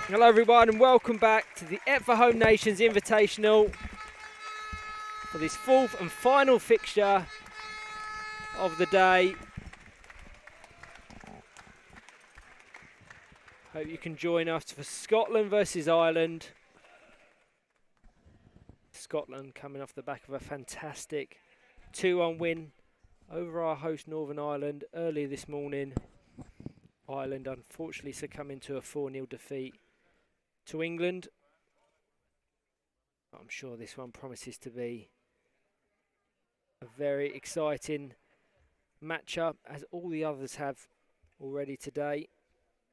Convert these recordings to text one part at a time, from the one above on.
Hello everyone and welcome back to the EPFA Home Nations Invitational for this fourth and final fixture of the day. Hope you can join us for Scotland versus Ireland. Scotland coming off the back of a fantastic 2-1 win over our host Northern Ireland earlier this morning. Ireland unfortunately succumbing to a 4-0 defeat to England. I'm sure this one promises to be a very exciting matchup, as all the others have already today.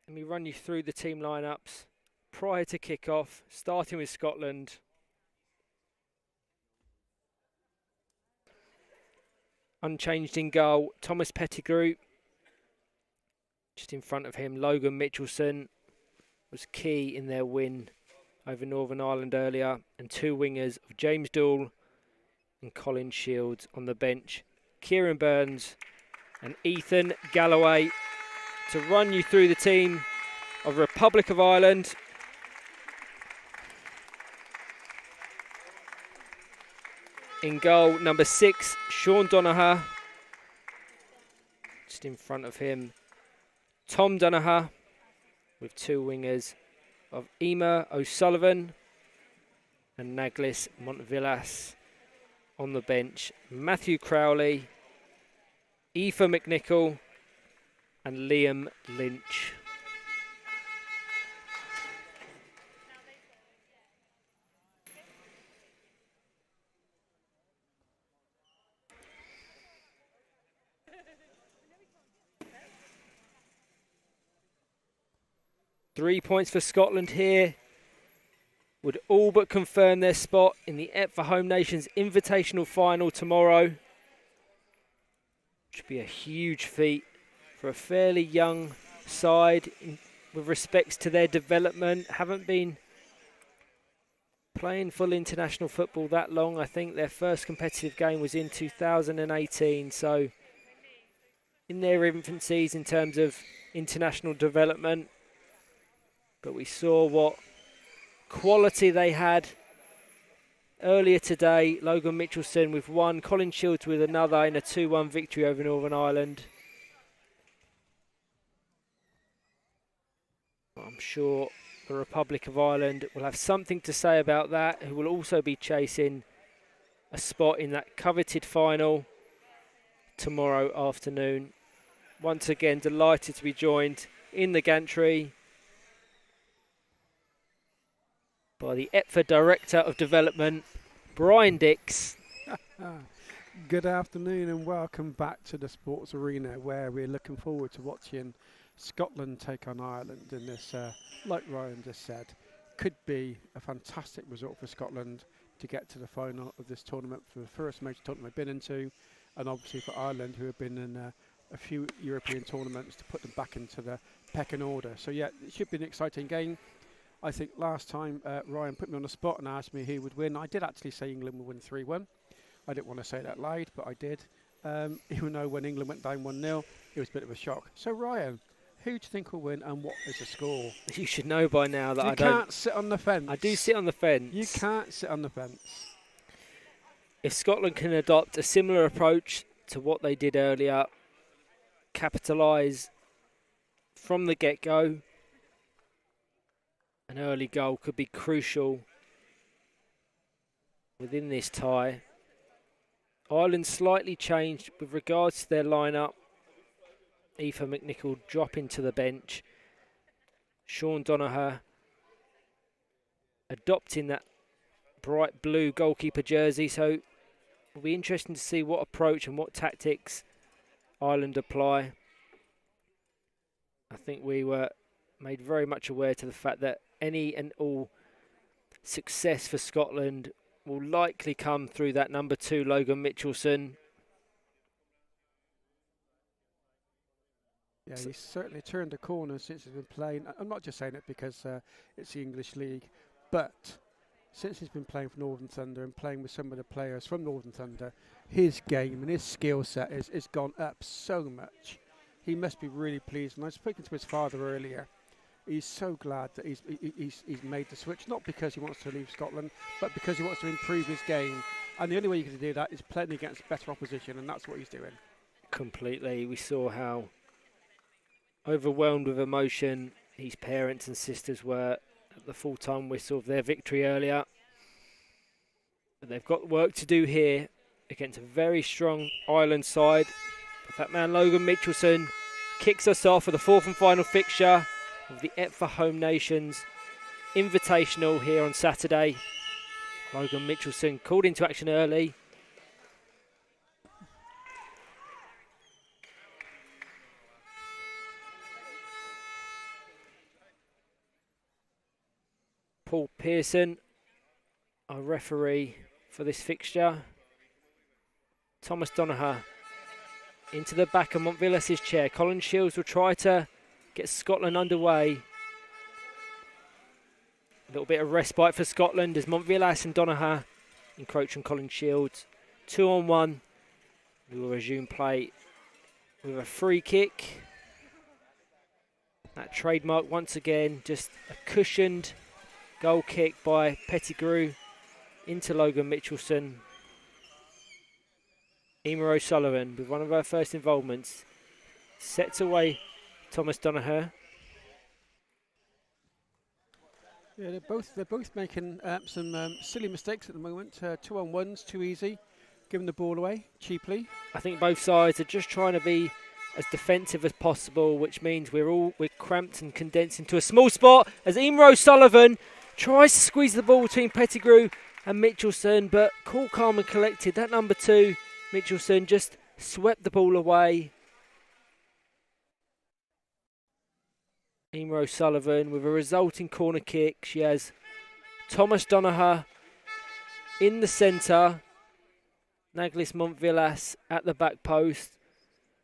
Let me run you through the team lineups prior to kick-off, starting with Scotland. Unchanged in goal, Thomas Pettigrew. Just in front of him, Logan Mitchelson was key in their win over Northern Ireland earlier, and two wingers of James Doull and Colin Shields on the bench. Kieran Burns and Ethan Galloway to run you through the team of Republic of Ireland. In goal, number 6, Sean Donoghue. Just in front of him, Tom Donoghue, with two wingers of Emer O'Sullivan and Naglis Montvillas on the bench. Matthew Crowley, Aoife McNichol and Liam Lynch. Three points for Scotland here would all but confirm their spot in the EPFA Home Nations Invitational Final tomorrow. Which would be a huge feat for a fairly young side with respects to their development. Haven't been playing full international football that long. I think their first competitive game was in 2018, so in their infancies in terms of international development. But we saw what quality they had earlier today. Logan Mitchelson with one, Colin Shields with another in a 2-1 victory over Northern Ireland. I'm sure the Republic of Ireland will have something to say about that, who will also be chasing a spot in that coveted final tomorrow afternoon. Once again, delighted to be joined in the gantry by the EPFA Director of Development, Brian Dix. Good afternoon and welcome back to the Sports Arena, where we're looking forward to watching Scotland take on Ireland in this, like Ryan just said, could be a fantastic result for Scotland to get to the final of this tournament, for the first major tournament they've been into, and obviously for Ireland, who have been in a few European tournaments, to put them back into the pecking order. So yeah, it should be an exciting game. I think last time Ryan put me on the spot and asked me who would win. I did actually say England would win 3-1. I didn't want to say that loud, but I did. Even though when England went down 1-0, it was a bit of a shock. So Ryan, who do you think will win and what is the score? You should know by now that you can't sit on the fence. I do sit on the fence. You can't sit on the fence. If Scotland can adopt a similar approach to what they did earlier, capitalise from the get-go, an early goal could be crucial within this tie. Ireland slightly changed with regards to their lineup. Aoife McNichol dropping to the bench. Sean Donoghue adopting that bright blue goalkeeper jersey. So it'll be interesting to see what approach and what tactics Ireland apply. I think we were made very much aware to the fact that any and all success for Scotland will likely come through that number 2, Logan Mitchelson. Yeah, he's certainly turned a corner since he's been playing. I'm not just saying it because it's the English League, but since he's been playing for Northern Thunder and playing with some of the players from Northern Thunder, his game and his skill set is gone up so much. He must be really pleased. And I was speaking to his father earlier, he's so glad that he's made the switch, not because he wants to leave Scotland, but because he wants to improve his game. And the only way you can do that is playing against better opposition, and that's what he's doing. Completely. We saw how overwhelmed with emotion his parents and sisters were at the full-time whistle of their victory earlier. But they've got work to do here against a very strong Ireland side. But that man Logan Mitchelson kicks us off for the fourth and final fixture of the EPFA Home Nations Invitational here on Saturday. Logan Mitchelson called into action early. Paul Pearson, our referee for this fixture. Thomas Donoghue into the back of Montvillas' chair. Colin Shields will try to get Scotland underway. A little bit of respite for Scotland as Montvillas and Donoghue encroach on Colin Shields. 2-on-1. We will resume play with a free kick. That trademark once again, just a cushioned goal kick by Pettigrew into Logan Mitchelson. Emer O'Sullivan, with one of her first involvements, sets away Thomas Donoghue. Yeah, they're both making some silly mistakes at the moment. 2-on-1s, too easy, giving the ball away cheaply. I think both sides are just trying to be as defensive as possible, which means we're cramped and condensed into a small spot as Emer O'Sullivan tries to squeeze the ball between Pettigrew and Mitchelson, but cool, calm and collected. That number 2, Mitchelson, just swept the ball away. Emer O'Sullivan with a resulting corner kick. She has Thomas Donoghue in the centre. Naglis Montvillas at the back post,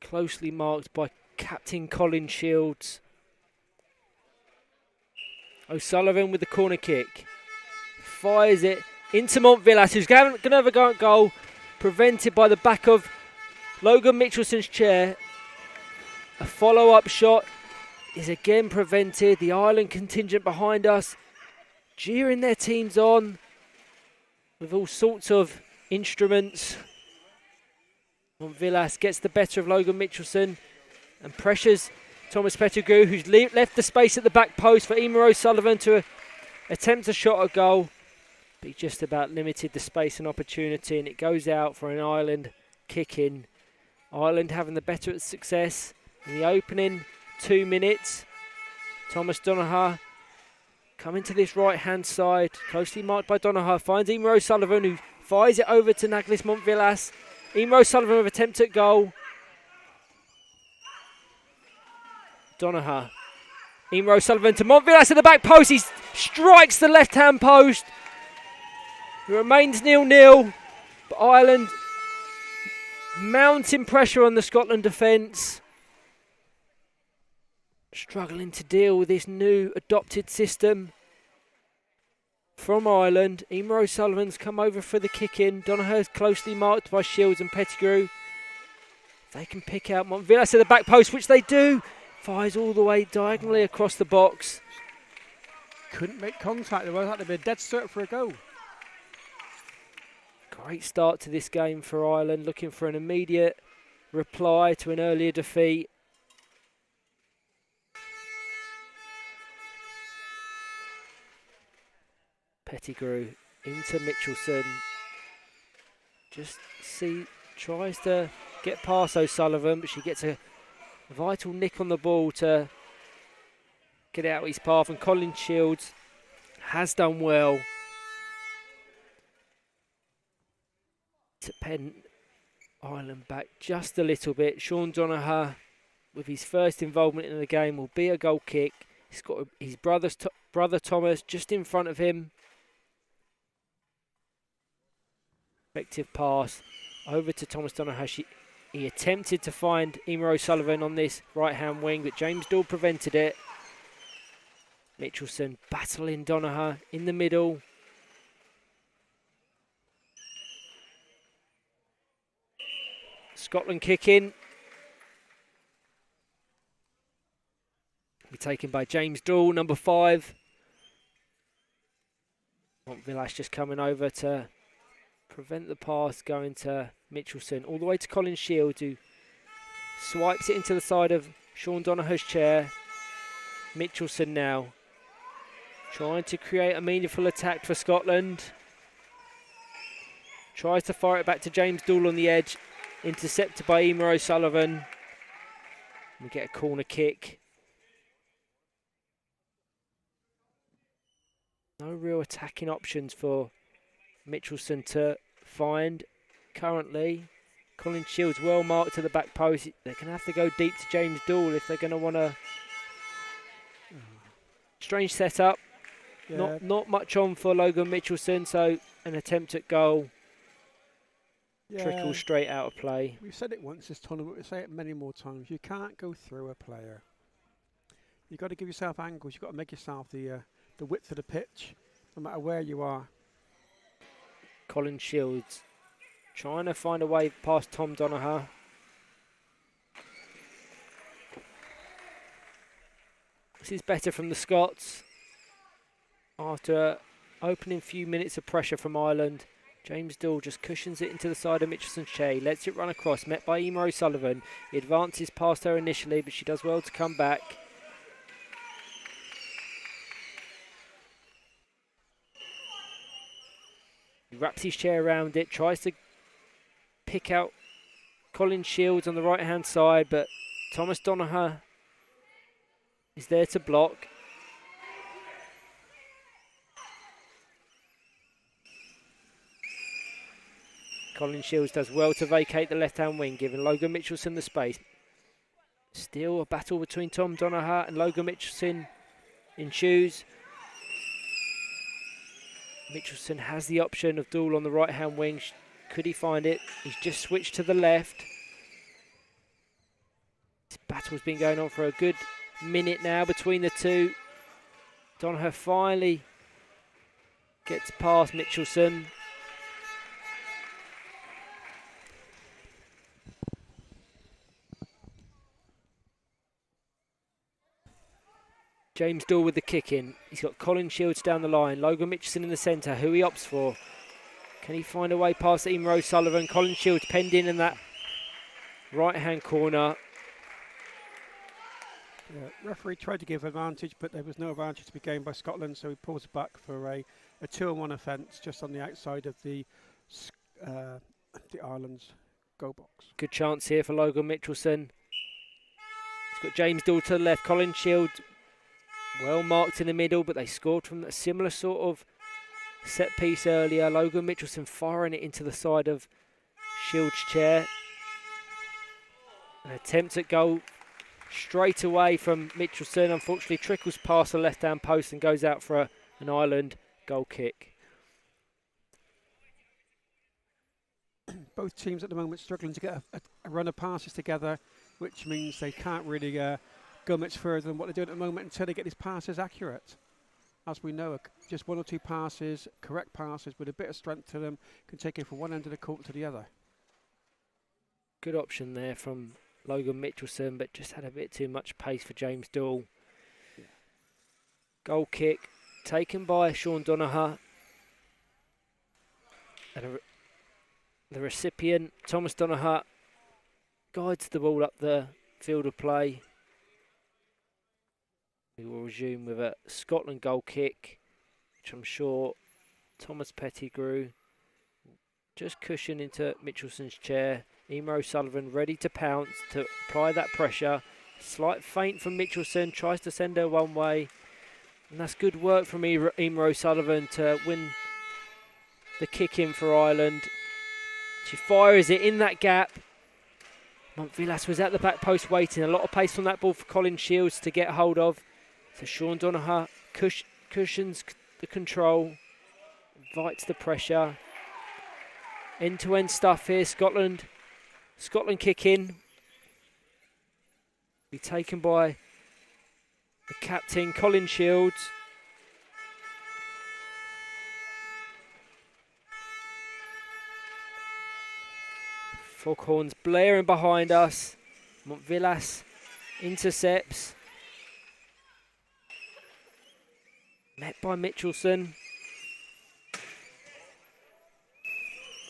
closely marked by Captain Colin Shields. O'Sullivan with the corner kick. Fires it into Montvillas, who's going to have a go at goal. Prevented by the back of Logan Mitchelson's chair. A follow-up shot is again prevented. The Ireland contingent behind us cheering their teams on with all sorts of instruments. Montvillas gets the better of Logan Mitchelson and pressures Thomas Pettigrew, who's left the space at the back post for Emer O'Sullivan to attempt a shot at goal. But he just about limited the space and opportunity, and it goes out for an Ireland kick-in. Ireland having the better at success in the opening 2 minutes. Thomas Donoghue coming to this right-hand side, closely marked by Donoghue, finds Emer O'Sullivan, who fires it over to Naglis Montvillas. Emer O'Sullivan with attempt at goal. Donoghue. Emer O'Sullivan to Montvillas at the back post. He strikes the left-hand post. It remains 0-0. But Ireland mounting pressure on the Scotland defence. Struggling to deal with this new adopted system from Ireland. Emer O'Sullivan's come over for the kick-in. Donoghue's closely marked by Shields and Pettigrew. They can pick out Montvillas at the back post, which they do. Fires all the way diagonally across the box. Couldn't make contact. It was like to be a dead cert for a goal. Great start to this game for Ireland, looking for an immediate reply to an earlier defeat. Pettigrew into Mitchelson. Tries to get past O'Sullivan, but she gets a vital nick on the ball to get out of his path, and Colin Shields has done well to pen Ireland back just a little bit. Sean Donoghue, with his first involvement in the game, will be a goal kick. He's got his brother Thomas just in front of him. Effective pass over to Thomas Donoghue. He attempted to find Emer O'Sullivan on this right-hand wing, but James Dahl prevented it. Mitchelson battling Donoghue in the middle. Scotland kick in. Be taken by James Dool, number 5. Montvillas just coming over to prevent the pass going to Mitchelson. All the way to Colin Shields, who swipes it into the side of Sean Donahue's chair. Mitchelson now trying to create a meaningful attack for Scotland. Tries to fire it back to James Dool on the edge. Intercepted by Emer O'Sullivan. We get a corner kick. No real attacking options for Mitchelson to find currently. Colin Shields well marked to the back post. They're going to have to go deep to James Dool if they're going to want to. Strange setup. Yeah. Not much on for Logan Mitchelson, so an attempt at goal. Yeah. Trickles straight out of play. We've said it once this tournament, we'll say it many more times. You can't go through a player. You've got to give yourself angles. You've got to make yourself the width of the pitch, no matter where you are. Colin Shields trying to find a way past Tom Donagher. This is better from the Scots. After opening few minutes of pressure from Ireland, James Dool just cushions it into the side of Mitchelson's chair. He lets it run across, met by Emer O'Sullivan. He advances past her initially, but she does well to come back. He wraps his chair around it, tries to pick out Colin Shields on the right-hand side, but Thomas Donagher is there to block. Colin Shields does well to vacate the left-hand wing, giving Logan Mitchelson the space. Still a battle between Tom Donagher and Logan Mitchelson in shoes. Mitchelson has the option of Dool on the right-hand wing. Could he find it? He's just switched to the left. This battle's been going on for a good minute now between the two. Donagher finally gets past Mitchelson. James Dool with the kick in. He's got Colin Shields down the line. Logan Mitchelson in the centre. Who he opts for. Can he find a way past Emer O'Sullivan? Colin Shields penned in that right-hand corner. Yeah, referee tried to give advantage, but there was no advantage to be gained by Scotland, so he pulls back for a 2-on-1 offence just on the outside of the Ireland's goal box. Good chance here for Logan Mitchelson. He's got James Dool to the left. Colin Shields well marked in the middle, but they scored from a similar sort of set piece earlier. Logan Mitchelson firing it into the side of Shields' chair. An attempt at goal straight away from Mitchelson. Unfortunately, trickles past the left-hand post and goes out for an Ireland goal kick. Both teams at the moment struggling to get a run of passes together, which means they can't really go much further than what they're doing at the moment until they get these passes accurate. As we know, just 1 or 2 passes, correct passes with a bit of strength to them, can take it from one end of the court to the other. Good option there from Logan Mitchelson, but just had a bit too much pace for James Dool. Yeah. Goal kick taken by Sean Donagher. And the recipient, Thomas Donagher, guides the ball up the field of play. We will resume with a Scotland goal kick, which I'm sure Thomas Pettigrew just cushion into Mitchelson's chair. Emer O'Sullivan ready to pounce to apply that pressure. Slight feint from Mitchelson, tries to send her one way. And that's good work from Emer O'Sullivan to win the kick in for Ireland. She fires it in that gap. Montvillas was at the back post waiting. A lot of pace on that ball for Colin Shields to get hold of. So Sean Donagher cushions the control, invites the pressure. End-to-end stuff here. Scotland kick in. Be taken by the captain, Colin Shields. Foghorns blaring behind us. Montvillas intercepts. Met by Mitchelson.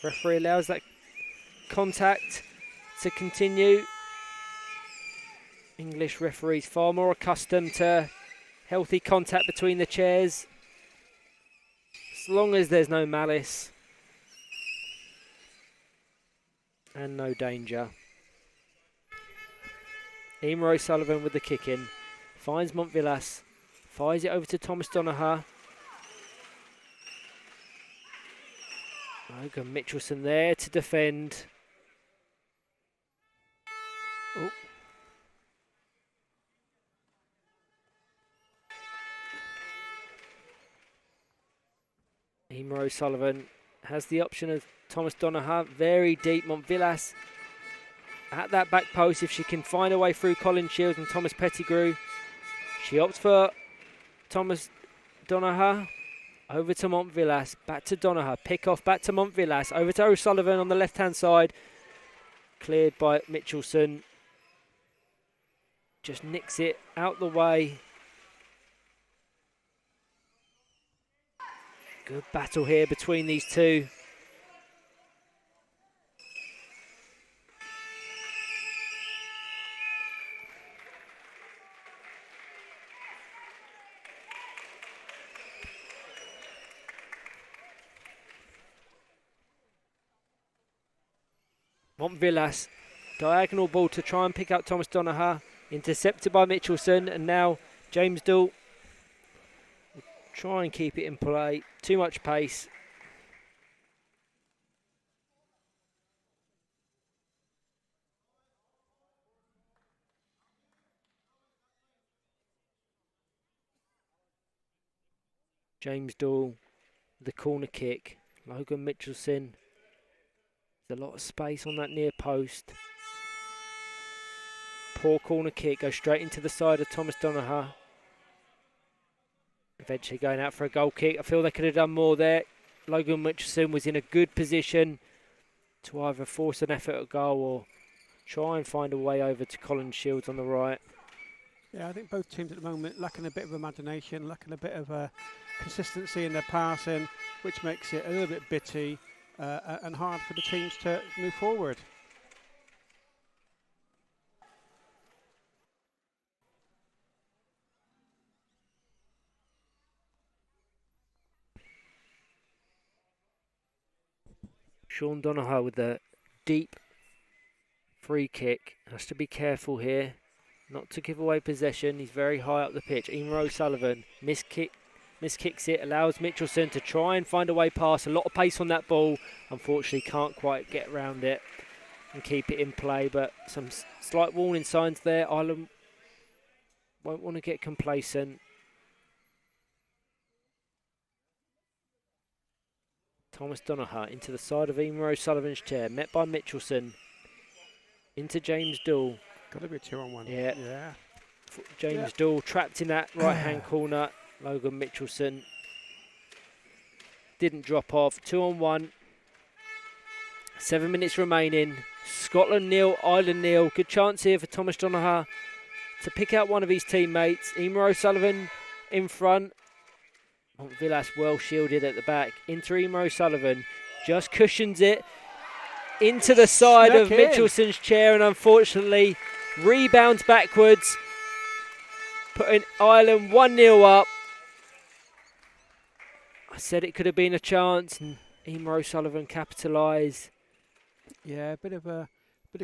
Referee allows that contact to continue. English referees far more accustomed to healthy contact between the chairs, as long as there's no malice and no danger. Emer O'Sullivan with the kick in, finds Montvillas, fires it over to Thomas Donoghue. Logan Mitchelson there to defend. Oh. Emer O'Sullivan has the option of Thomas Donoghue, very deep. Montvillas at that back post if she can find a way through Colin Shields and Thomas Pettigrew. She opts for Thomas Donoghue, over to Montvillas, back to Donoghue, pick off back to Montvillas, over to O'Sullivan on the left hand side, cleared by Mitchelson, just nicks it out the way. Good battle here between these two. Montvillas, diagonal ball to try and pick out Thomas Donoghue, intercepted by Mitchelson, and now James Dool will try and keep it in play. Too much pace. James Dool, the corner kick. Logan Mitchelson. There's a lot of space on that near post. Poor corner kick, goes straight into the side of Thomas Donoghue. Eventually going out for a goal kick. I feel they could have done more there. Logan Mitchelson was in a good position to either force an effort at goal or try and find a way over to Colin Shields on the right. Yeah, I think both teams at the moment lacking a bit of imagination, lacking a bit of consistency in their passing, which makes it a little bit bitty and hard for the teams to move forward. Sean Donoghue with a deep free kick. Has to be careful here not to give away possession. He's very high up the pitch. Emer O'Sullivan miskicks it, allows Mitchelson to try and find a way past. A lot of pace on that ball. Unfortunately can't quite get around it and keep it in play, but some slight warning signs there. Ireland won't want to get complacent. Thomas Donoghue into the side of Emer O'Sullivan's chair, met by Mitchelson. Into James Dool. Got to be a 2-on-1. Yeah. James Dool trapped in that right-hand corner. Logan Mitchelson didn't drop off. 2-on-1. 7 minutes remaining. Scotland 0, Ireland 0. Good chance here for Thomas Donoghue to pick out one of his teammates. Emer O'Sullivan in front. Montvillas well shielded at the back. Into Emer O'Sullivan. Just cushions it into the side of Mitchelson's chair and unfortunately rebounds backwards, putting Ireland 1-0 up. I said it could have been a chance and Emer O'Sullivan capitalised. Yeah, a bit of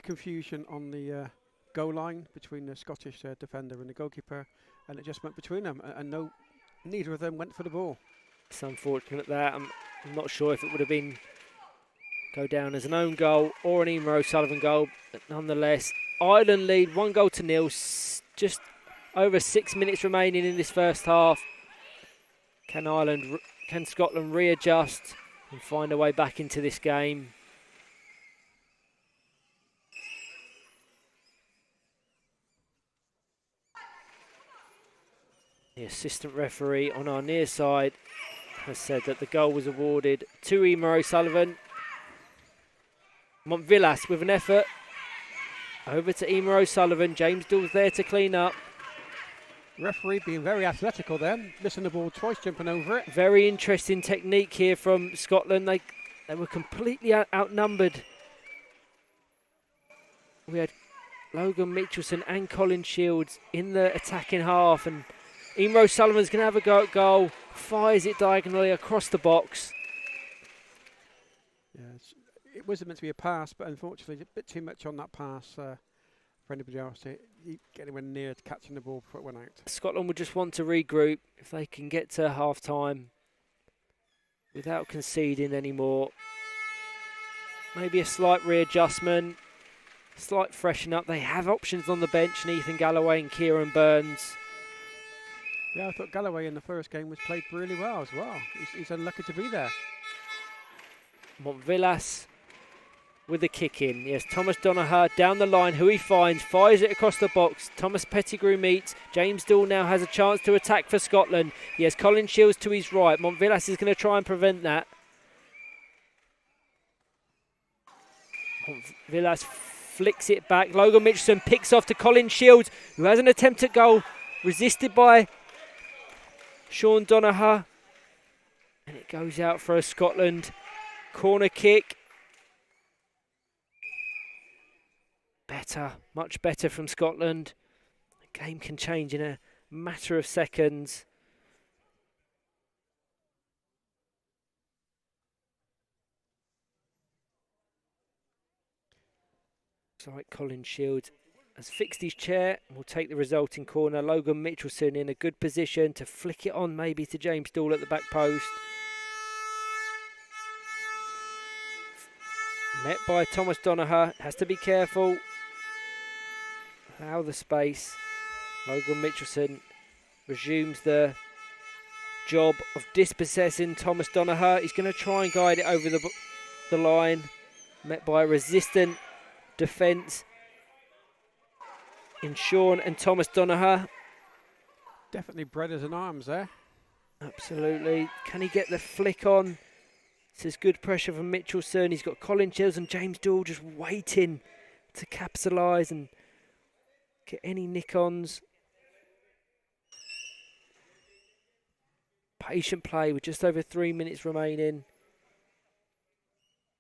confusion on the goal line between the Scottish defender and the goalkeeper, and it just went between them, and neither of them went for the ball. It's unfortunate that. I'm not sure if it would have been go down as an own goal or an Emer O'Sullivan goal, but nonetheless, Ireland lead 1-0. Just over 6 minutes remaining in this first half. Can Scotland readjust and find a way back into this game? The assistant referee on our near side has said that the goal was awarded to Emer O'Sullivan. Montvillas with an effort. Over to Emer O'Sullivan. James Dool's there to clean up. Referee being very athletical then, missing the ball twice, jumping over it. Very interesting technique here from Scotland. They were completely outnumbered. We had Logan Mitchelson and Colin Shields in the attacking half, and Ian O'Sullivan's going to have a go at goal, fires it diagonally across the box. Yeah, it wasn't meant to be a pass, but unfortunately a bit too much on that pass for anybody else to get anywhere near to catching the ball before it went out. Scotland would just want to regroup if they can get to half-time without conceding anymore. Maybe a slight readjustment, slight freshen up. They have options on the bench, Ethan Galloway and Kieran Burns. Yeah, I thought Galloway in the first game was played really well as well. He's unlucky to be there. Montvillas with the kick in. Yes, Thomas Donoghue down the line, who he finds, fires it across the box. Thomas Pettigrew meets. James Dool now has a chance to attack for Scotland. He has Colin Shields to his right. Montvillas is going to try and prevent that. Montvillas flicks it back. Logan Mitchelson picks off to Colin Shields, who has an attempt at goal, resisted by Sean Donoghue. And it goes out for a Scotland corner kick. Better, much better from Scotland. The game can change in a matter of seconds. Looks like Colin Shields has fixed his chair and will take the resulting corner. Logan Mitchelson in a good position to flick it on maybe to James Dool at the back post. Met by Thomas Donoghue, has to be careful. Allow the space. Logan Mitchelson resumes the job of dispossessing Thomas Donoghue. He's going to try and guide it over the line. Met by a resistant defence in Sean and Thomas Donoghue. Definitely brothers in arms there. Absolutely. Can he get the flick on? This is good pressure from Mitchelson. He's got Colin Shields and James Dool just waiting to capitalise and get any nick-ons. Patient play with just over 3 minutes remaining.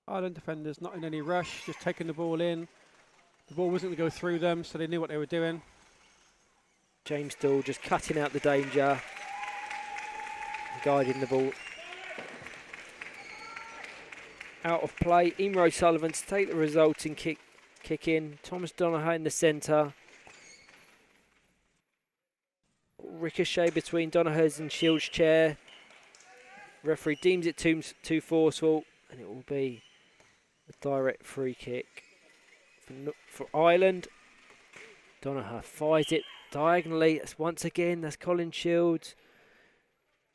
Ireland defenders not in any rush, just taking the ball in. The ball wasn't going to go through them, so they knew what they were doing. James Dool just cutting out the danger, guiding the ball out of play. Emer O'Sullivan to take the resulting kick in. Thomas Donoghue in the centre. Ricochet between Donoghue's and Shields' chair. Referee deems it too forceful, and it will be a direct free kick for Ireland. Donoghue fires it diagonally. Once again, that's Colin Shields.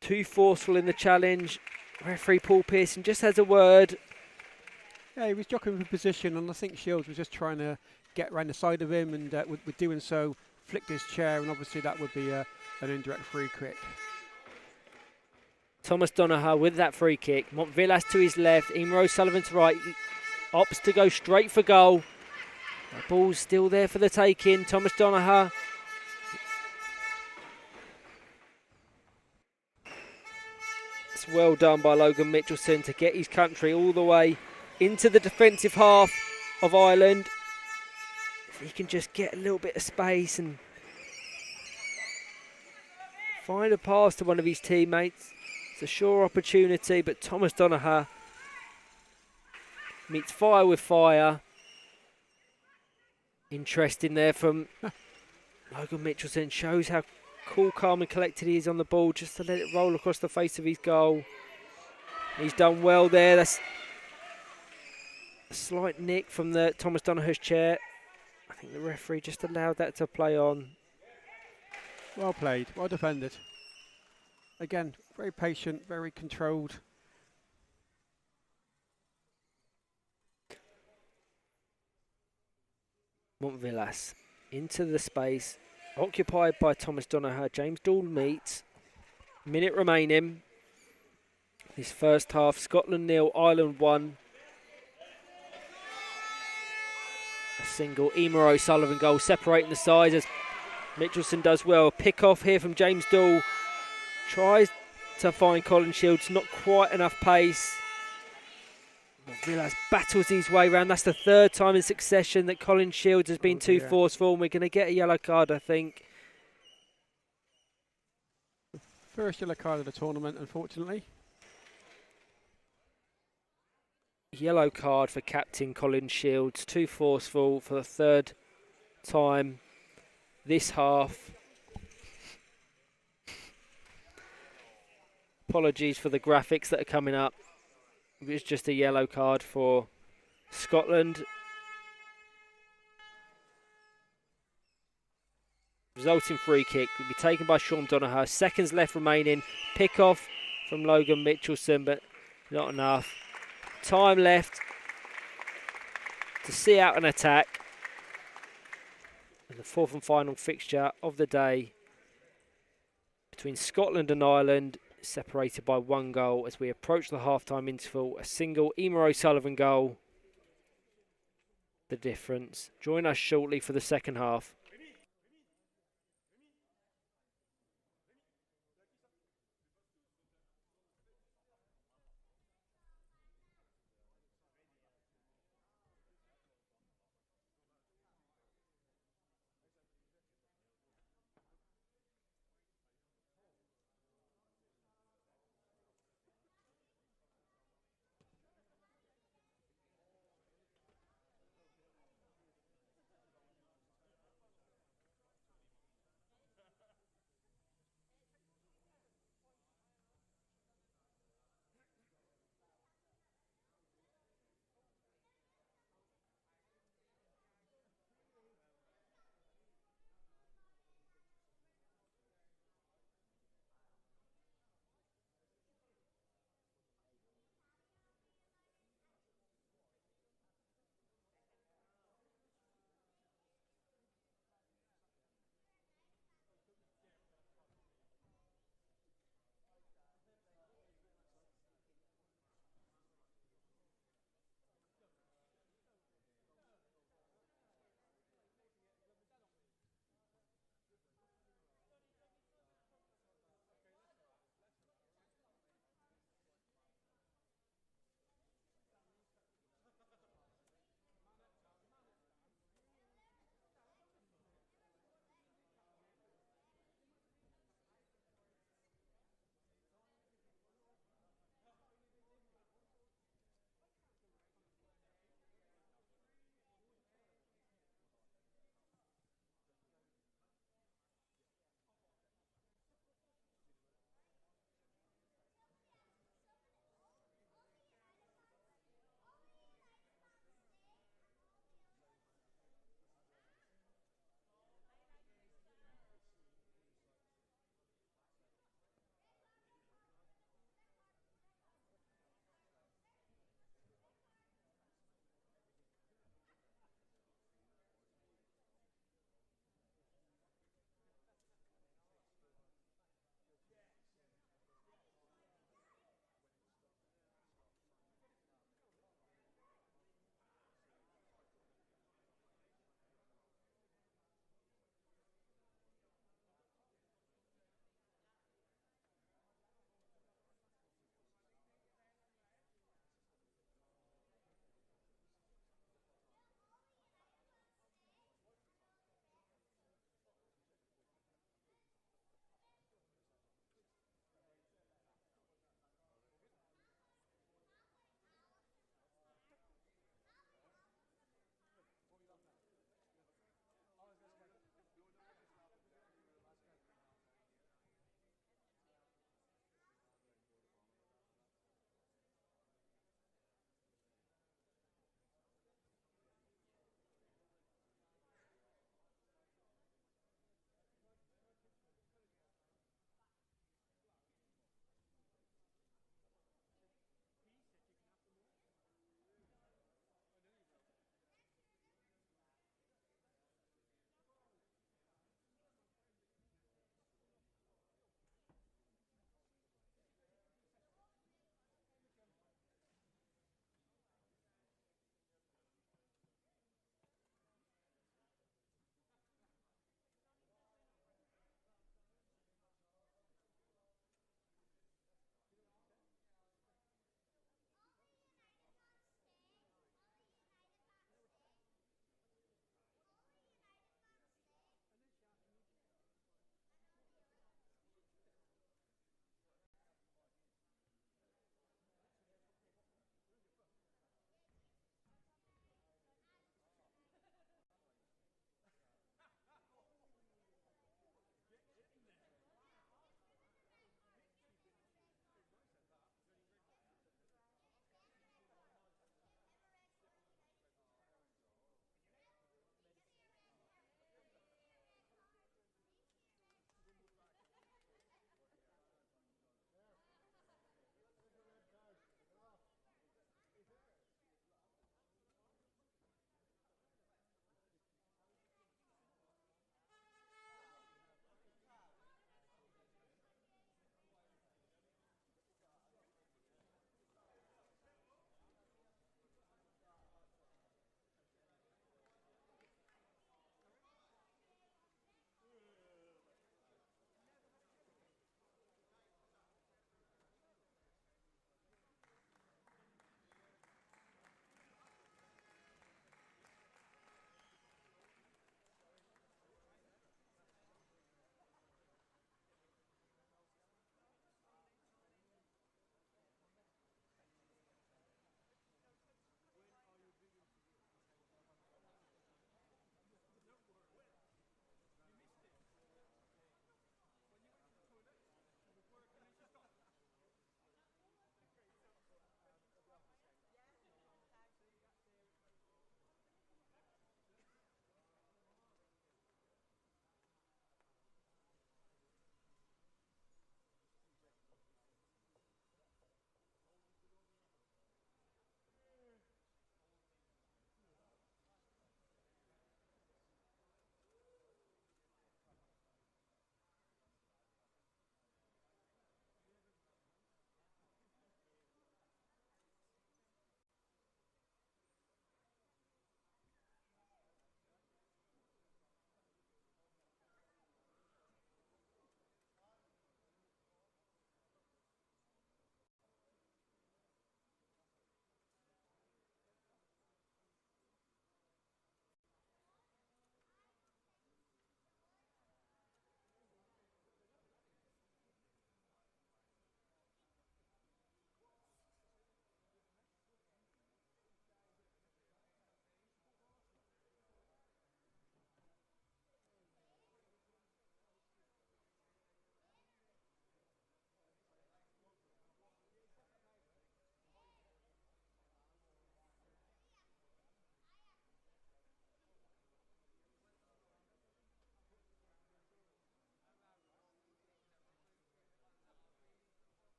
Too forceful in the challenge. Referee Paul Pearson just has a word. Yeah, he was jockeying for position, and I think Shields was just trying to get around the side of him, and with doing so, flicked his chair, and obviously that would be an indirect free kick. Thomas Donoghue with that free kick. Montvillas to his left, Emer O'Sullivan to right. Opts to go straight for goal. The ball's still there for the taking. Thomas Donoghue. It's well done by Logan Mitchelson to get his country all the way into the defensive half of Ireland. If he can just get a little bit of space and find a pass to one of his teammates. It's a sure opportunity, but Thomas Donoghue meets fire with fire. Interesting there from Logan Mitchelson. Shows how cool, calm and collected he is on the ball, just to let it roll across the face of his goal. He's done well there. That's a slight nick from the Thomas Donoghue's chair. I think the referee just allowed that to play on. Well played, well defended. Again, very patient, very controlled. Montvillas into the space, occupied by Thomas Donoghue. James Dool meets. Minute remaining. This first half, Scotland 0, Ireland 1. A single Emer O'Sullivan goal separating the sides as Mitchelson does well. Pick off here from James Dool. Tries to find Colin Shields. Not quite enough pace. Villas battles his way around. That's the third time in succession that Colin Shields has been too forceful, and we're going to get a yellow card, I think. First yellow card of the tournament, unfortunately. Yellow card for captain Colin Shields. Too forceful for the third time this half. Apologies for the graphics that are coming up. It's just a yellow card for Scotland. Resulting free kick will be taken by Sean Donoghue. Seconds left remaining. Pick off from Logan Mitchelson, but not enough. Time left to see out an attack. And the fourth and final fixture of the day between Scotland and Ireland, separated by 1 goal as we approach the half-time interval. A single Emer O'Sullivan goal. The difference. Join us shortly for the second half.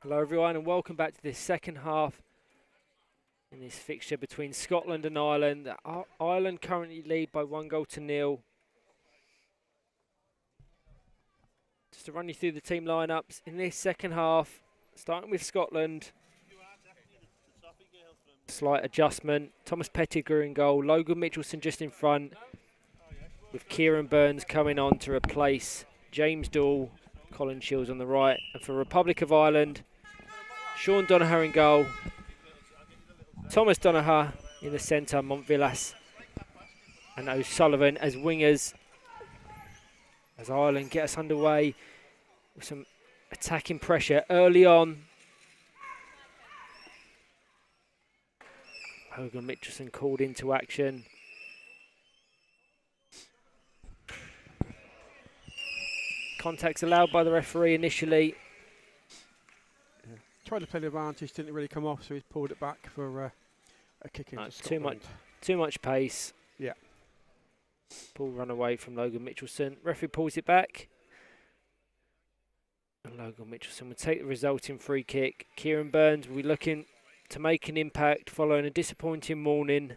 Hello everyone and welcome back to this second half in this fixture between Scotland and Ireland. Ireland currently lead by 1-0. Just to run you through the team lineups in this second half, starting with Scotland. Slight adjustment. Thomas Pettigrew in goal. Logan Mitchelson just in front, with Kieran Burns coming on to replace James Doull. Colin Shields on the right. And for Republic of Ireland, Sean Donoghue in goal. Thomas Donoghue in the centre. Montvillas and O'Sullivan as wingers. As Ireland get us underway with some attacking pressure early on. Logan Mitchelson called into action. Contacts allowed by the referee initially. Tried to play the advantage, didn't really come off, so he's pulled it back for a kick into Scotland. Too much pace. Yeah. Ball run away from Logan Mitchelson. Referee pulls it back. And Logan Mitchelson would take the resulting free kick. Kieran Burns will be looking to make an impact following a disappointing morning.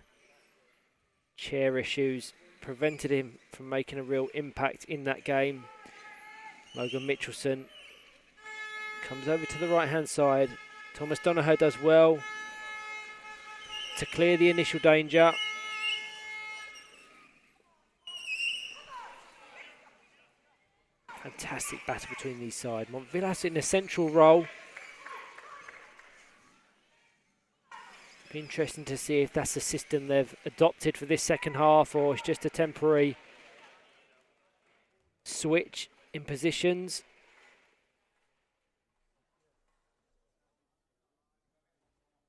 Chair issues prevented him from making a real impact in that game. Logan Mitchelson comes over to the right hand side. Thomas Donoghue does well to clear the initial danger. Fantastic battle between these sides. Montvillas in a central role. Be interesting to see if that's the system they've adopted for this second half, or it's just a temporary switch in positions.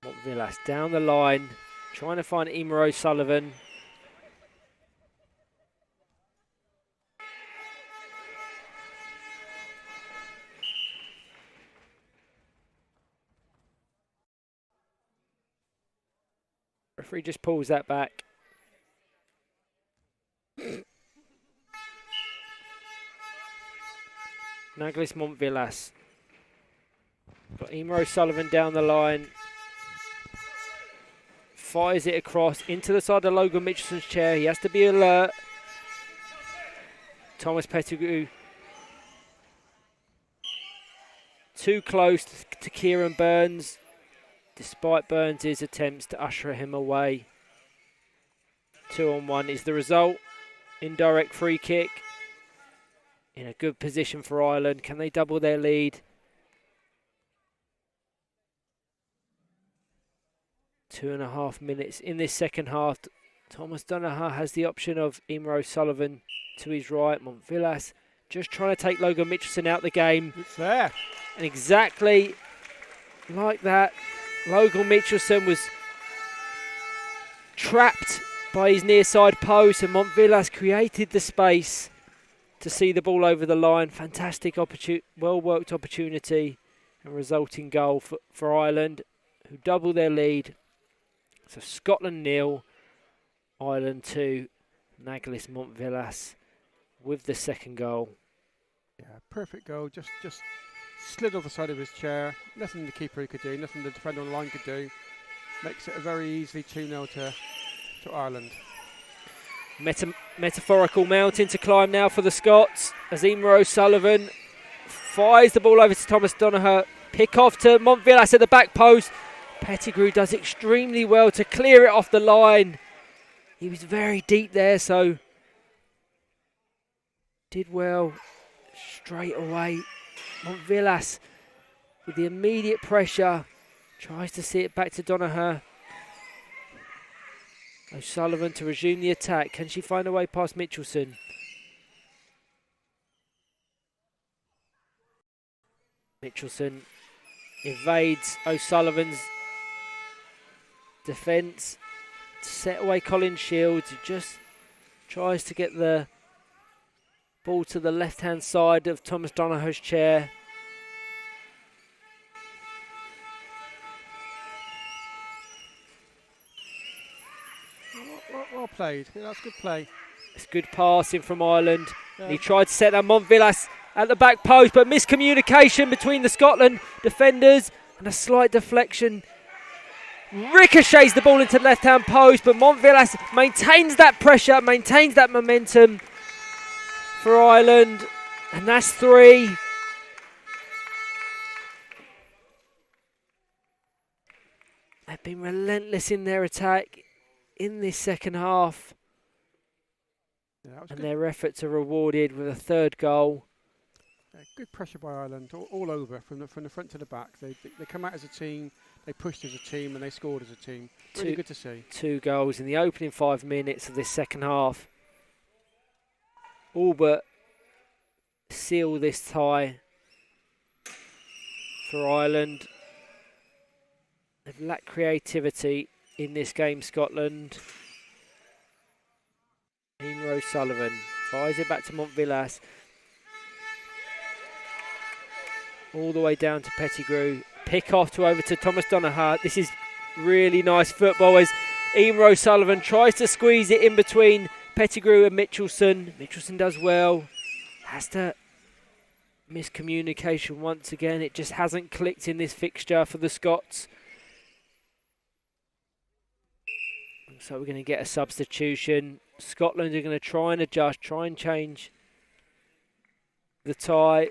Montvillas down the line, trying to find Emer O'Sullivan. Referee just pulls that back. Naglis Montvillas. Got Emer O'Sullivan down the line. Fires it across into the side of Logan Mitchelson's chair. He has to be alert. Thomas Pettigrew too close to Kieran Burns, despite Burns' attempts to usher him away. 2-on-1 is the result. Indirect free kick. In a good position for Ireland. Can they double their lead? 2.5 minutes in this second half. Thomas Donoghue has the option of Emer O'Sullivan to his right. Montvillas just trying to take Logan Mitchelson out the game. It's there. And exactly like that, Logan Mitchelson was trapped by his near side post, and Montvillas created the space to see the ball over the line. Fantastic well-worked opportunity and resulting goal for Ireland, who double their lead. So Scotland 0, Ireland 2. Naglis Montvillas with the second goal. Yeah, perfect goal. Just slid off the side of his chair. Nothing the keeper could do, nothing the defender on the line could do. Makes it a very easily 2-0 to Ireland. Metaphorical mountain to climb now for the Scots, as Emer O'Sullivan fires the ball over to Thomas Donoghue. Pick off to Montvillas at the back post. Pettigrew does extremely well to clear it off the line. He was very deep there, so did well straight away. Montvillas with the immediate pressure tries to see it back to Donoghue. O'Sullivan to resume the attack. Can she find a way past Mitchelson? Mitchelson evades O'Sullivan's defence to set away Colin Shields, who just tries to get the ball to the left-hand side of Thomas Donoghue's chair. Well played. Yeah, that's good play. It's good passing from Ireland. Yeah. He tried to set that. Montvillas at the back post, but miscommunication between the Scotland defenders and a slight deflection. Ricochets the ball into the left-hand post, but Montvillas maintains that pressure, maintains that momentum for Ireland, and that's 3. They've been relentless in their attack in this second half, and good. their efforts are rewarded with a 3rd goal. Good pressure by Ireland, all over, from the front to the back. They come out as a team, they pushed as a team, and they scored as a team. Really good to see. 2 goals in the opening 5 minutes of this second half. All but seal this tie for Ireland. They've lacked creativity in this game, Scotland. Eamon O'Sullivan fires it back to Montvillas. All the way down to Pettigrew. Pick off to over to Thomas Donoghue. This is really nice football as Eamon O'Sullivan tries to squeeze it in between Pettigrew and Mitchelson. Mitchelson does well. Has to miscommunication once again. It just hasn't clicked in this fixture for the Scots. So we're going to get a substitution. Scotland are going to try and adjust, try and change the tie.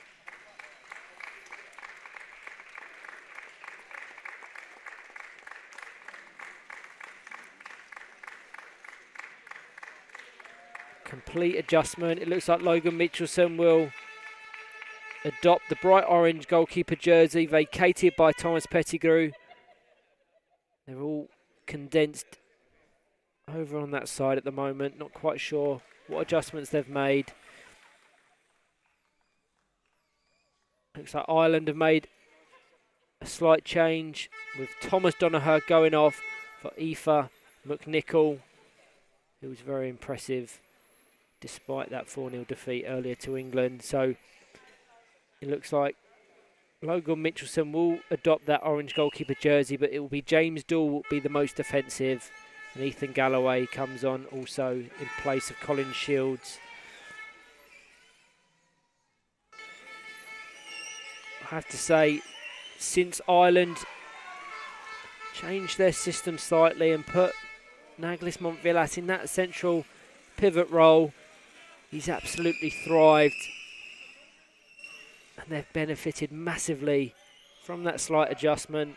Complete adjustment. It looks like Logan Mitchelson will adopt the bright orange goalkeeper jersey vacated by Thomas Pettigrew. They're all condensed over on that side at the moment. Not quite sure what adjustments they've made. Looks like Ireland have made a slight change with Thomas Donoghue going off for EPFA McNichol, who was very impressive despite that 4-0 defeat earlier to England. So it looks like Logan Mitchelson will adopt that orange goalkeeper jersey, but it will be James Doull will be the most defensive. And Ethan Galloway comes on also in place of Colin Shields. I have to say, since Ireland changed their system slightly and put Naglis Montvillas in that central pivot role, he's absolutely thrived. And they've benefited massively from that slight adjustment.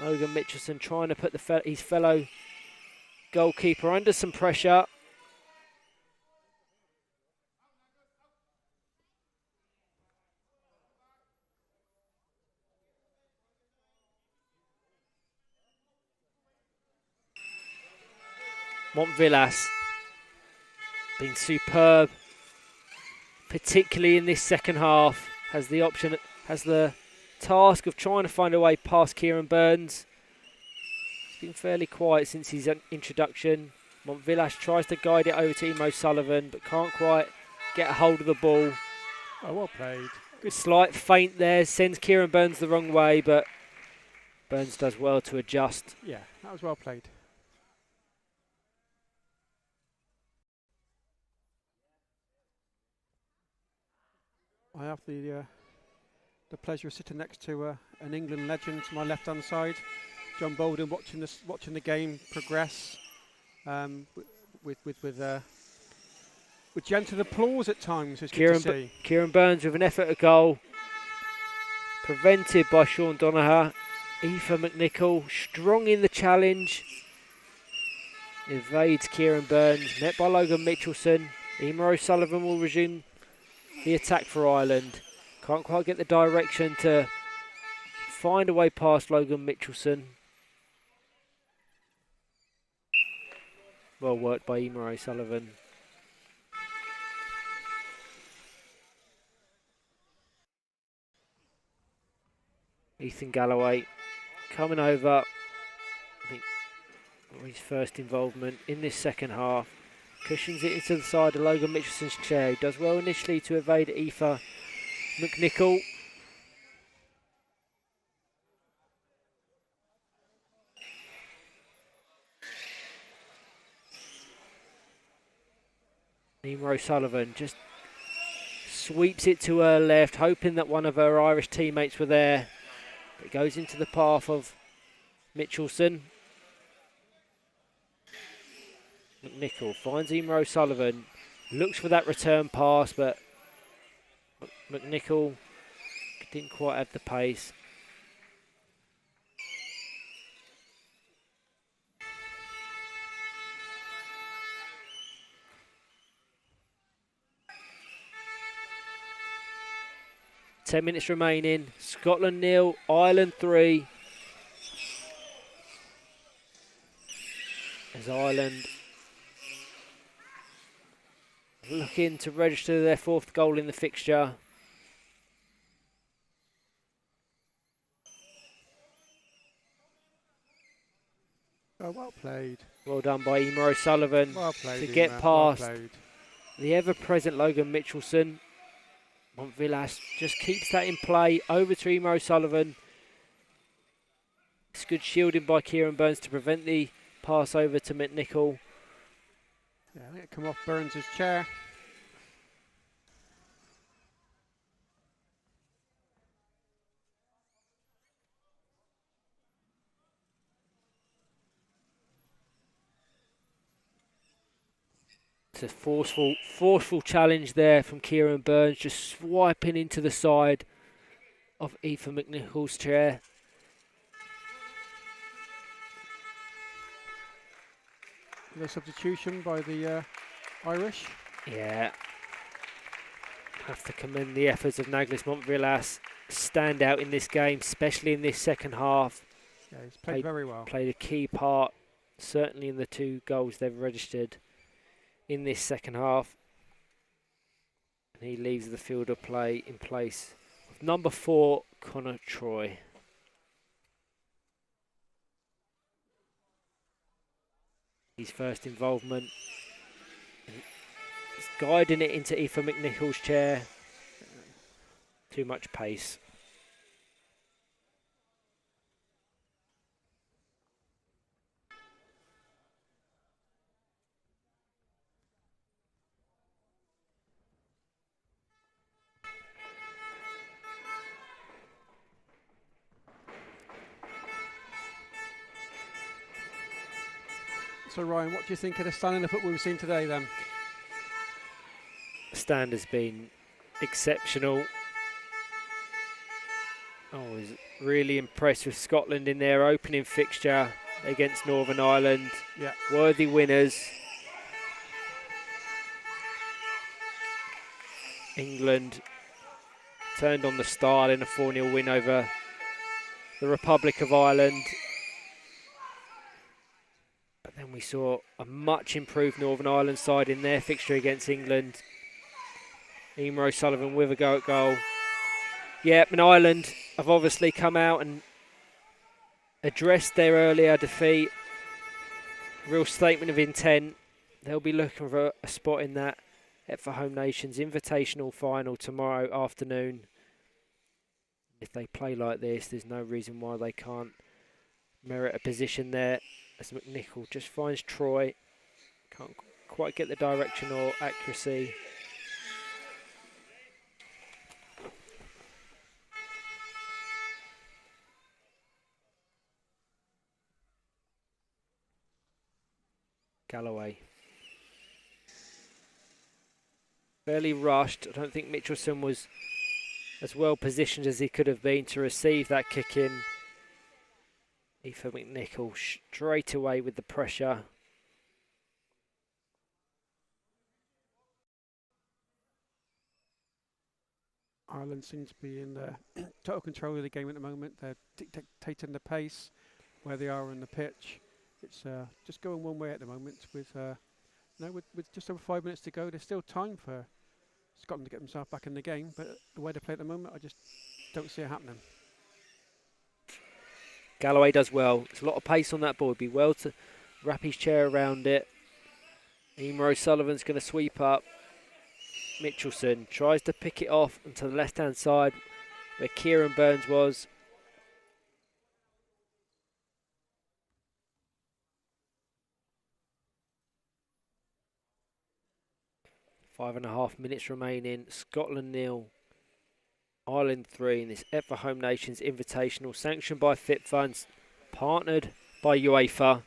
Logan Mitchelson trying to put his fellow goalkeeper under some pressure. Montvillas been superb, particularly in this second half. Has the task of trying to find a way past Kieran Burns. He's been fairly quiet since his introduction. Montvillas tries to guide it over to Eamon O'Sullivan, but can't quite get a hold of the ball. Oh, well played. Good slight feint there, sends Kieran Burns the wrong way, but Burns does well to adjust. Yeah, that was well played. I have the pleasure of sitting next to an England legend to my left-hand side, John Bolden, watching the game progress with gentle applause at times. It's good to see. Kieran Burns with an effort at goal, prevented by Sean Donoghue. EPFA McNichol strong in the challenge, evades Kieran Burns, met by Logan Mitchelson. Eamon O'Sullivan will resume the attack for Ireland. Can't quite get the direction to find a way past Logan Mitchelson. Well worked by Eamon O'Sullivan. Ethan Galloway coming over. I think his first involvement in this second half. Cushions it into the side of Logan Mitchelson's chair. He does well initially to evade EPFA McNichol. Eamon O'Sullivan just sweeps it to her left, hoping that one of her Irish teammates were there. It goes into the path of Mitchelson. McNichol finds Emer O'Sullivan, looks for that return pass, but McNichol didn't quite have the pace. Ten minutes remaining. Scotland 0, Ireland 3. As Ireland looking to register their 4th goal in the fixture. Oh, well played. Well done by Emer O'Sullivan Well played, to get Emer. past Well played. the ever-present Logan Mitchelson. Montvillas just keeps that in play. Over to Emer O'Sullivan. It's good shielding by Kieran Burns to prevent the pass over to McNichol. Yeah, I think it come off Burns' chair. It's a forceful challenge there from Kieran Burns, just swiping into the side of Aoife McNichol's chair. The substitution by the Irish. Yeah. Have to commend the efforts of Naglis Montvillas. Stand out in this game, especially in this second half. Yeah, he's played very well. Played a key part, certainly in the 2 goals they've registered in this second half. And he leaves the field of play in place of number 4, Connor Troy. His first involvement. He's guiding it into Aoife McNichol's chair. Too much pace. So Ryan, what do you think of the standard of football we've seen today then? Stand has been exceptional. I was really impressed with Scotland in their opening fixture against Northern Ireland. Yeah. Worthy winners. England turned on the style in a 4-0 win over the Republic of Ireland. But then we saw a much improved Northern Ireland side in their fixture against England. Emer O'Sullivan with a go at goal. Yeah, and Ireland have obviously come out and addressed their earlier defeat. Real statement of intent. They'll be looking for a spot in that EPFA Home Nations Invitational final tomorrow afternoon. If they play like this, there's no reason why they can't merit a position there. As McNichol just finds Troy. Can't quite get the direction or accuracy. Galloway. Fairly rushed. I don't think Mitchelson was as well positioned as he could have been to receive that kick in. Aoife McNichol straight away with the pressure. Ireland seems to be in total control of the game at the moment. They're dictating the pace where they are on the pitch. It's just going one way at the moment with just over 5 minutes to go. There's still time for Scotland to get themselves back in the game, but the way they play at the moment, I just don't see it happening. Galloway does well. There's a lot of pace on that ball. It'd be well to wrap his chair around it. Emer O'Sullivan's going to sweep up. Mitchelson tries to pick it off onto the left-hand side where Kieran Burns was. 5.5 minutes remaining. Scotland 0, Ireland 3 in this EPFA Home Nations Invitational, sanctioned by FIPFA and partnered by UEFA.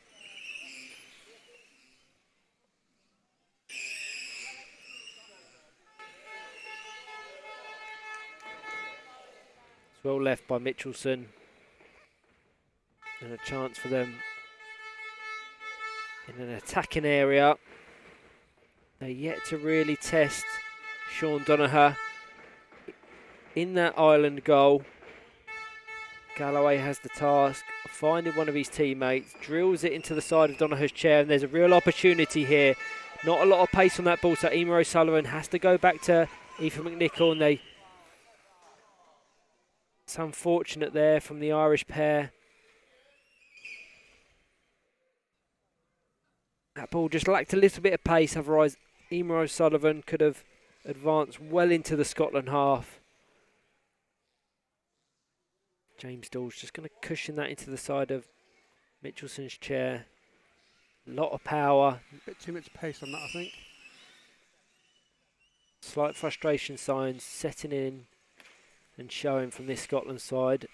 It's well left by Mitchelson. And a chance for them in an attacking area. They're yet to really test Sean Donoghue in that Ireland goal. Galloway has the task of finding one of his teammates, drills it into the side of Donoghue's chair, and there's a real opportunity here. Not a lot of pace on that ball, so Emer O'Sullivan has to go back to Aoife McNichol, and it's unfortunate there from the Irish pair. That ball just lacked a little bit of pace, otherwise Emer O'Sullivan could have advanced well into the Scotland half. James Dawes just going to cushion that into the side of Mitchelson's chair. A lot of power. A bit too much pace on that, I think. Slight frustration signs setting in and showing from this Scotland side.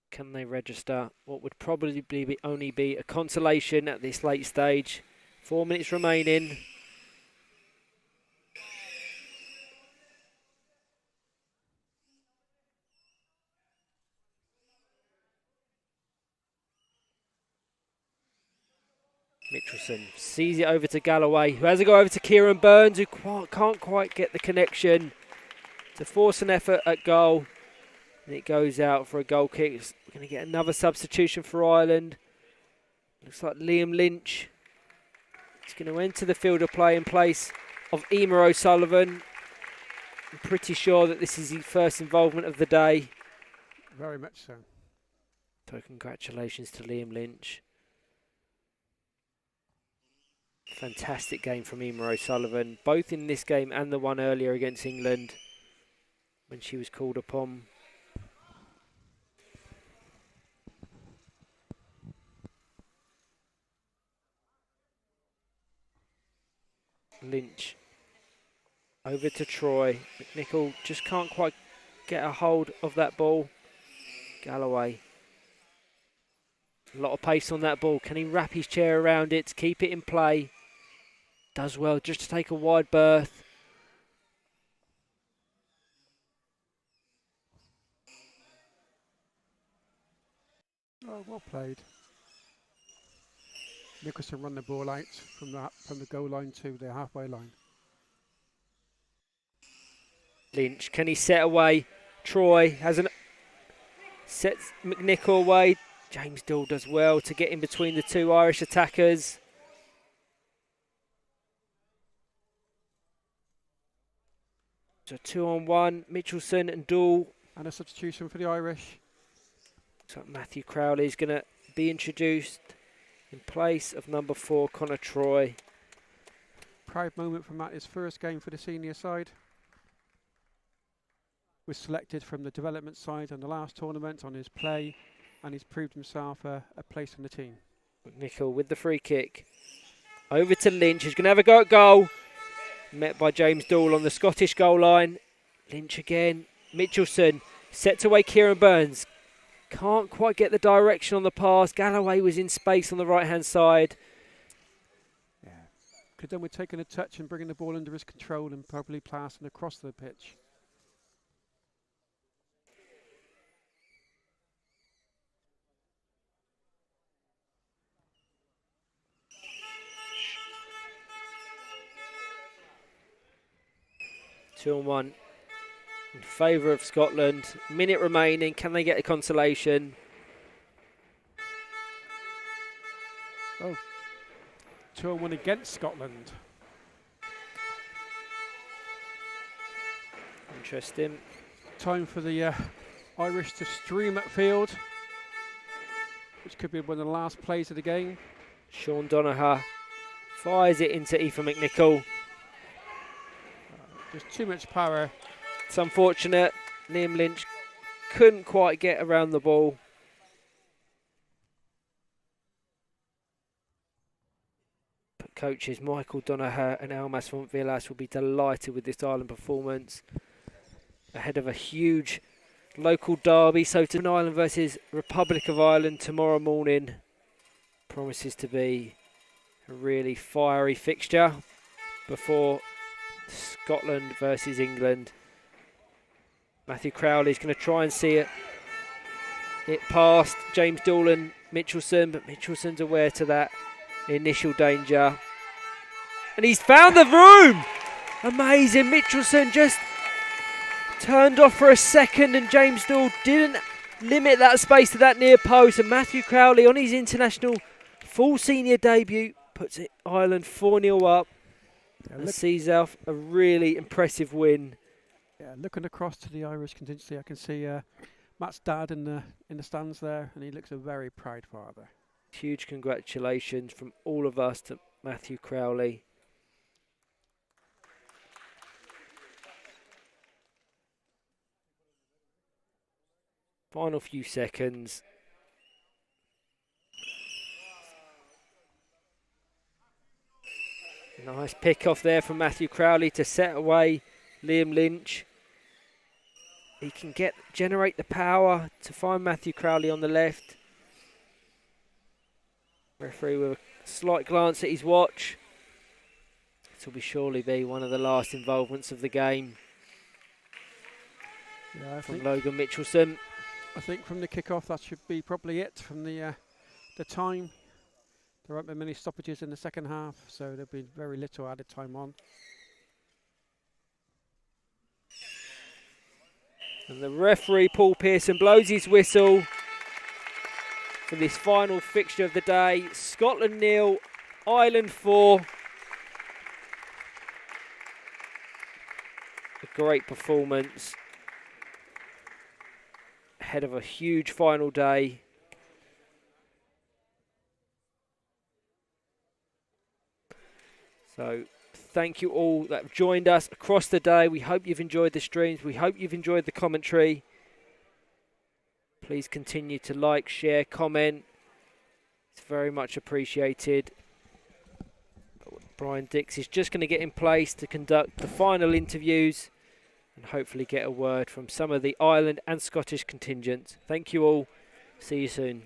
Can they register what would probably only be a consolation at this late stage? 4 minutes remaining. Mitchelson sees it over to Galloway, who has to go over to Kieran Burns, who can't quite get the connection to force an effort at goal. And it goes out for a goal kick. We're going to get another substitution for Ireland. Looks like Liam Lynch is going to enter the field of play in place of Emer O'Sullivan. I'm pretty sure that this is his first involvement of the day. Very much so. So congratulations to Liam Lynch. Fantastic game from Emer O'Sullivan, both in this game and the one earlier against England when she was called upon. Lynch over to Troy. McNichol just can't quite get a hold of that ball. Galloway. A lot of pace on that ball. Can he wrap his chair around it to keep it in play? Does well just to take a wide berth. Oh, well played. Nicholson run the ball out from the goal line to the halfway line. Lynch, can he set away? Troy sets McNichol away. James Dill does well to get in between the two Irish attackers. So 2-on-1, Mitchelson and Doull. And a substitution for the Irish. So Matthew Crowley is going to be introduced in place of number 4, Connor Troy. Proud moment from that, his first game for the senior side. Was selected from the development side on the last tournament on his play, and he's proved himself a place in the team. McNichol with the free kick. Over to Lynch, who's going to have a go at goal. Met by James Doull on the Scottish goal line. Lynch again. Mitchelson sets away Kieran Burns. Can't quite get the direction on the pass. Galloway was in space on the right-hand side. Yeah. Could have done with taking a touch and bringing the ball under his control and probably passing across the pitch. Two on one in favour of Scotland. Minute remaining. Can they get a consolation? Oh, 2-1 against Scotland. Interesting. Time for the Irish to stream upfield, which could be one of the last plays of the game. Sean Donoghue fires it into Aoife McNichol. Just too much power. It's unfortunate. Liam Lynch couldn't quite get around the ball. But coaches Michael Donaher and Almas Fontvillas will be delighted with this Ireland performance ahead of a huge local derby. So to Ireland versus Republic of Ireland tomorrow morning promises to be a really fiery fixture before Scotland versus England. Matthew Crowley's going to try and see it past James Doolan Mitchelson, but Mitchelson's aware to that initial danger. And he's found the room! Amazing, Mitchelson just turned off for a second and James Dool didn't limit that space to that near post. And Matthew Crowley on his international full senior debut puts it Ireland 4-0 up and sees out a really impressive win. Yeah, looking across to the Irish contingency, I can see Matt's dad in the stands there, and he looks a very proud father. Huge congratulations from all of us to Matthew Crowley. Final few seconds. Nice pick off there from Matthew Crowley to set away Liam Lynch. He can generate the power to find Matthew Crowley on the left. Referee with a slight glance at his watch. This will surely be one of the last involvements of the game. Yeah, from Logan Mitchelson. I think from the kick-off that should be probably it from the time. There won't be many stoppages in the second half, so there'll be very little added time on. And the referee, Paul Pearson, blows his whistle for this final fixture of the day. Scotland 0, Ireland 4. A great performance ahead of a huge final day. So thank you all that have joined us across the day. We hope you've enjoyed the streams. We hope you've enjoyed the commentary. Please continue to like, share, comment. It's very much appreciated. Brian Dix is just going to get in place to conduct the final interviews and hopefully get a word from some of the Ireland and Scottish contingents. Thank you all. See you soon.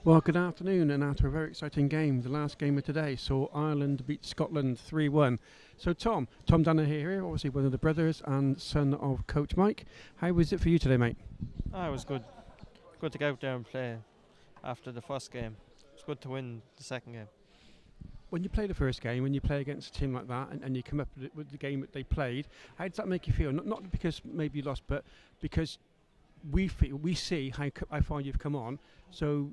Well, good afternoon, and after a very exciting game, the last game of today saw Ireland beat Scotland 3-1. So, Tom Danner here, obviously one of the brothers and son of Coach Mike. How was it for you today, mate? It was good. Good to go out there and play after the first game. It's good to win the second game. When you play the first game, when you play against a team like that, and you come up with the game that they played, how does that make you feel? Not because maybe you lost, but because we see how far you've come on. So,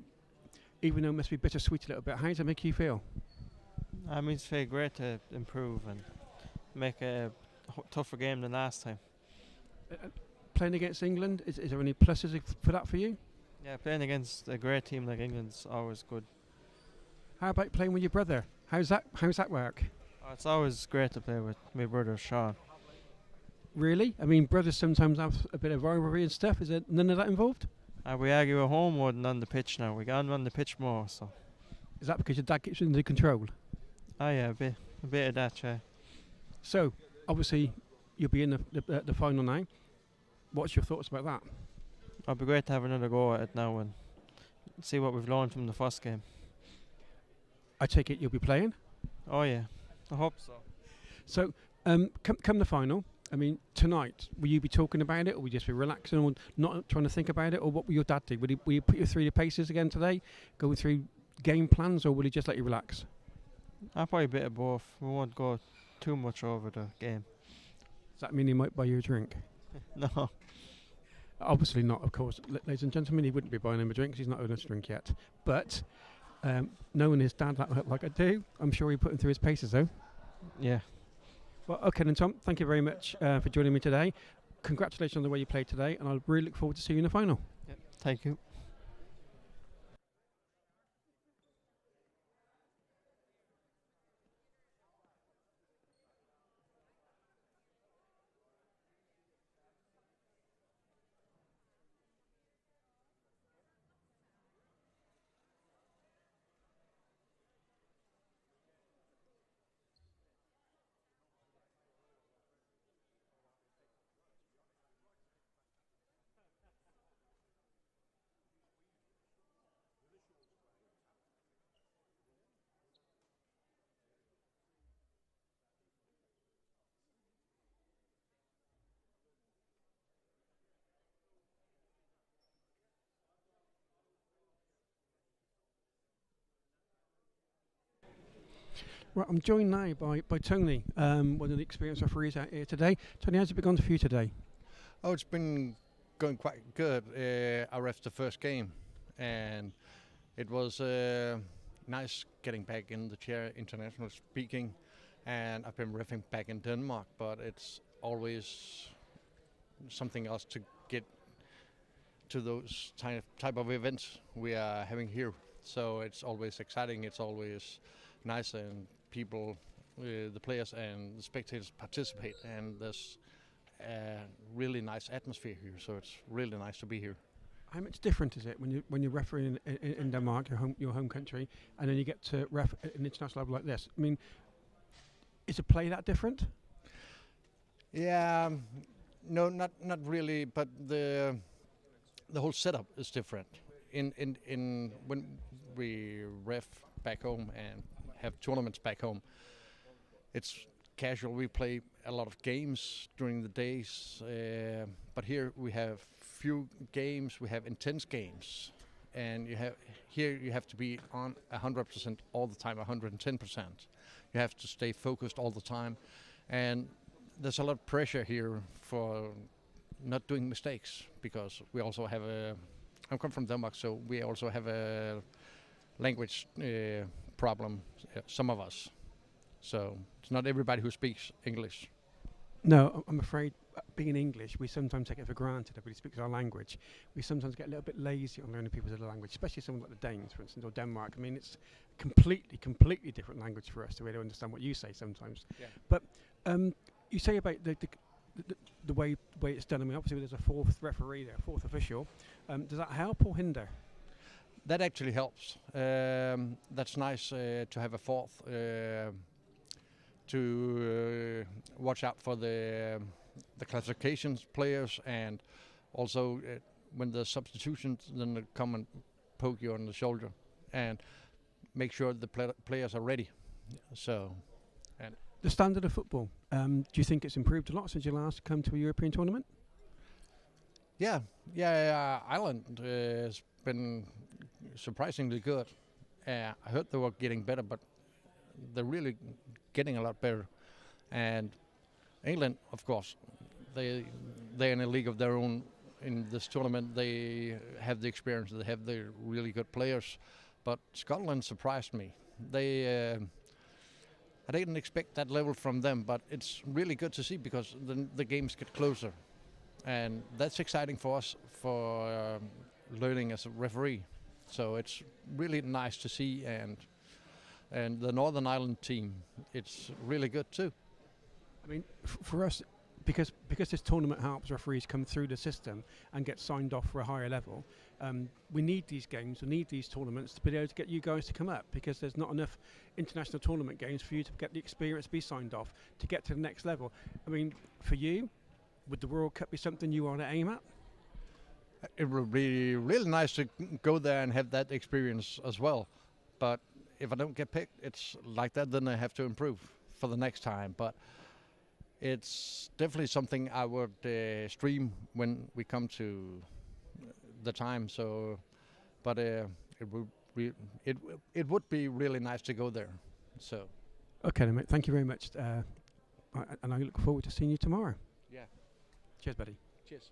even though it must be bittersweet a little bit, how does that make you feel? I mean, it's very great to improve and make a tougher game than last time. Playing against England, is there any pluses for that for you? Yeah, playing against a great team like England's always good. How about playing with your brother? How's that work? It's always great to play with my brother Sean. Really? I mean, brothers sometimes have a bit of rivalry and stuff. Is there none of that involved? We argue at home more than on the pitch now. We get on the pitch more, so. Is that because your dad gets into control? Oh yeah, a bit of that, yeah. So, obviously, you'll be in the final now. What's your thoughts about that? It'll be great to have another go at it now and see what we've learned from the first game. I take it you'll be playing? Oh yeah, I hope so. So, come the final, I mean, tonight, will you be talking about it, or will you just be relaxing or not trying to think about it, or what will your dad do? Will you put you through the paces again today, going through game plans, or will he just let you relax? I'll probably a bit of both. We won't go too much over the game. Does that mean he might buy you a drink? No. Obviously not, of course. Ladies and gentlemen, he wouldn't be buying him a drink because he's not owed us a drink yet. But knowing his dad like I do, I'm sure he put him through his paces, though. Yeah. Well, okay then, Tom, thank you very much for joining me today. Congratulations on the way you played today, and I really look forward to seeing you in the final. Yep. Thank you. Right, I'm joined now by Tony, one of the experienced referees out here today. Tony, how's it been going for you today? Oh, it's been going quite good. I ref the first game, and it was nice getting back in the chair, international speaking. And I've been reffing back in Denmark, but it's always something else to get to those type of events we are having here. So it's always exciting. It's always nice, and people, the players and the spectators participate, and there's a really nice atmosphere here. So it's really nice to be here. How much different is it when you're refereeing in Denmark, your home country, and then you get to ref at an international level like this? I mean, is the play that different? Yeah, no, not really, but the whole setup is different. In when we ref back home and have tournaments back home, it's casual. We play a lot of games during the days, but here we have few games. We have intense games, and you have to be on 100% all the time, 110%. You have to stay focused all the time, and there's a lot of pressure here for not doing mistakes, because we also have I come from Denmark, so we also have a language problem, some of us. So it's not everybody who speaks English. No, I'm afraid being English, we sometimes take it for granted. Everybody speaks our language. We sometimes get a little bit lazy on learning people's other language, especially someone like the Danes, for instance, or Denmark. I mean, it's completely different language for us to really understand what you say sometimes. Yeah. But you say about the way it's done. I mean, obviously there's a fourth referee there, fourth official. Does that help or hinder? That actually helps. That's nice to have a fourth to watch out for the classifications players, and also when there's substitutions, then they come and poke you on the shoulder. and make sure the players are ready. So, and The standard of football, do you think it's improved a lot since you last come to a European tournament? yeah, Ireland has been surprisingly good. I heard they were getting better, but they're really getting a lot better. And England, of course, they're in a league of their own in this tournament. They have the experience. They have the really good players. But Scotland surprised me. I didn't expect that level from them, but it's really good to see because the games get closer. And that's exciting for us for learning as a referee. So it's really nice to see, and the Northern Ireland team, it's really good too. I mean, for us, because this tournament helps referees come through the system and get signed off for a higher level, we need these games, we need these tournaments to be able to get you guys to come up, because there's not enough international tournament games for you to get the experience, be signed off, to get to the next level. I mean, for you, would the World Cup be something you want to aim at? It would be really nice to go there and have that experience as well. But if I don't get picked, it's like that, then I have to improve for the next time. But it's definitely something I would stream when we come to the time. So, but it would be really nice to go there. So. Okay, then, mate. Thank you very much, and I look forward to seeing you tomorrow. Yeah. Cheers, buddy. Cheers.